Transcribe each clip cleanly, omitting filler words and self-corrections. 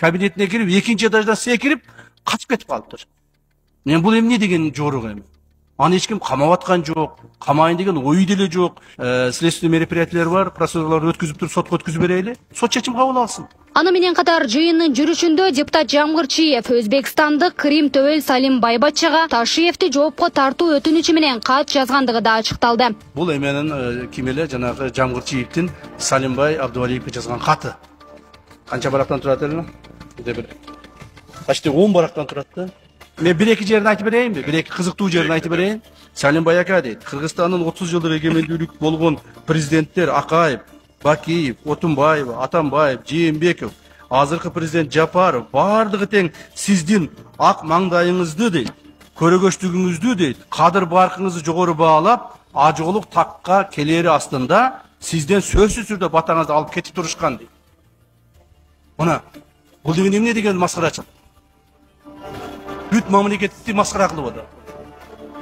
кабинетине кирип, экинчи этаждан секирип, качып кетип калыптыр. Мен бул эмне деген жорук эми? Аны эч ким камап аткан жок, камайын деген ой деле жок. Следственный мероприятиялар бар, процедуралар өткүзүп туруп сотко өткүзүп берели. Сот чечим кабыл алсын. Аны менен катар жыйындын жүрүшүндө депутат Жамгырчиев Өзбекстандык Крим Төөл Салим Байбатчага Ташиевди жоопко тартуу өтүнүчү менен кат жазгандыгы да ачыкталды. Бул эменин ким эле жанагы Жамгырчиевдин Салимбай Абдувалиевге жазган каты. Канча барактан турат эле? Бир почти 10 барактан турат да. Мен bir-iki жерин айтып берейинби? Bir-iki кызыктуу жерин айтып берейин. Салимбай ака дейт, Кыргызстандын 30 жылдык эгемендүүлүк болгон президенттер Акаев, Бакиев, Отунбаев, Атамбаев, Жээнбеков, азыркы президент Жапаров бардыгы тең сиздин ак маңдайыңызды дейт, көрөгөчтүгүңүздү дейт, кадыр баркыңызды жогору баалап, ажоолук такка келери астында сизден сөзсүз түрдө батаңызды алып кетип турушкан дейт. Мына, бул деген эмне деген маскарачылык? Бүт мамлекетти маскара кылып атат.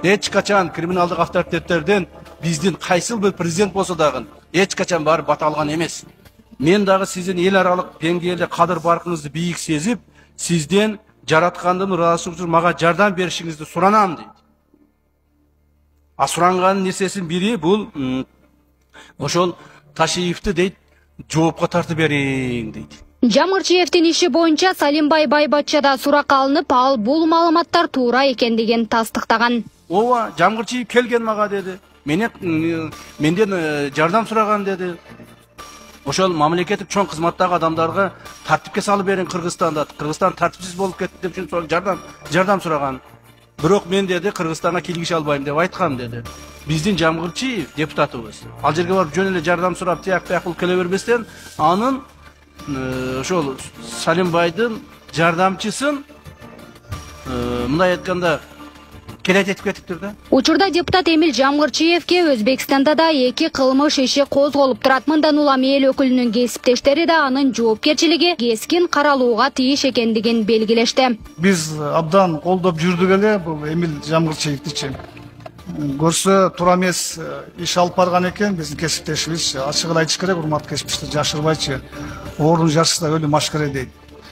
Эч качан криминалдык авторитеттерден биздин кайсыл бир президент болсо дагы эч качан барып бата алган эмес. Мен дагы сиздин эл аралык деңгээлде кадыр баркыңызды бийик сезип, сизден жараткандын ыраазычылык үчүн мага жардам беришиңизди суранам дейт. А суранган нерсесин бири бул ошол Ташиевди дейт, жоопко тартып бериң дейт. Жамгырчиевдин иши боюнча Салимбай Байбатчада суракка алынып, ал бул маалыматтар туура экендигин тастыктаган. Ооба, Жамгырчиев келген мага деди. Менден жардам сураган деди. Ошол мамлекеттик чоң кызматтагы адамдарга тартипке салып бериң Кыргызстанда. Кыргызстан тартипсиз болуп кетти деп жардам сураган. Бирок мен деди Кыргызстанга киргише албайм деп айткам деди. Биздин Жамгырчиев депутатыбыз. Ал жерге барып жөн эле жардам сурап тияк кылып келе бербестен, анын ошол Салимбайдын жардамчысын мындай айтканда келет этип кетиптир да. Учурда депутат Эмил Жамгырчиевге Өзбекстанда да 2 кылмыш иши козголуп турат. Мындан улам эл өкүлүнүн кесиптештери да анын жоопкерчилиги кескин каралууга тийиш экендигин белгилешти. Биз абдан колдоп жүрдүк эле бул Эмил Жамгырчиевдичи. Көрсө туура эмес иш алып барган экен, биздин кесиптешибиз. Ачыгын айтыш керек, урматтуу кесиптештер, жашырбайчы. Ордун жашса өлү машкара дейт.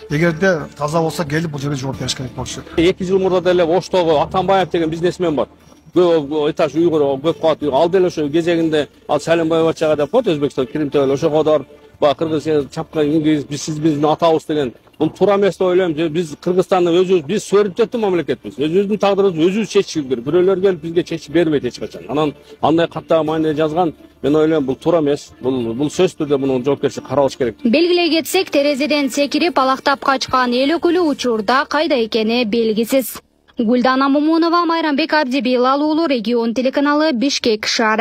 Эгерде таза болсо келип бул жерге жооп бериш керек болчу. 2 жыл мурда деле Оштогу Атамбаев деген бизнесмен бар. Этаж уйгур көп кат үй. Ал деле ошо кезегинде ал Салимбай Байбатчага деп коет Өзбекстан Крим Төөл ошогодор Кыргыз чапкан ингиз биздин атабыз деген. Бул туура эмес деп ойлойм. Биз Кыргызстандын өзүбүз, биз суверенитеттүү мамлекетпиз. Өзүбүздүн тагдырыбызды өзүбүз чечишибиз керек. Бирөөлөр келип бизге чечип бербейт эч качан. Анан андай каттагы маанide жазган, мен ойлойм бул туура эмес. Бул сөзсүз түрдө мунун жоопкерчилиги каралыш керек. Белгилей кетсек, терезеден секирип алактап качкан эл өкүлү учурда кайда экени белгисиз. Гүлдана Мумунова, Майрамбек Абдибилал уулу, Регион телеканалы, Бишкек шаары.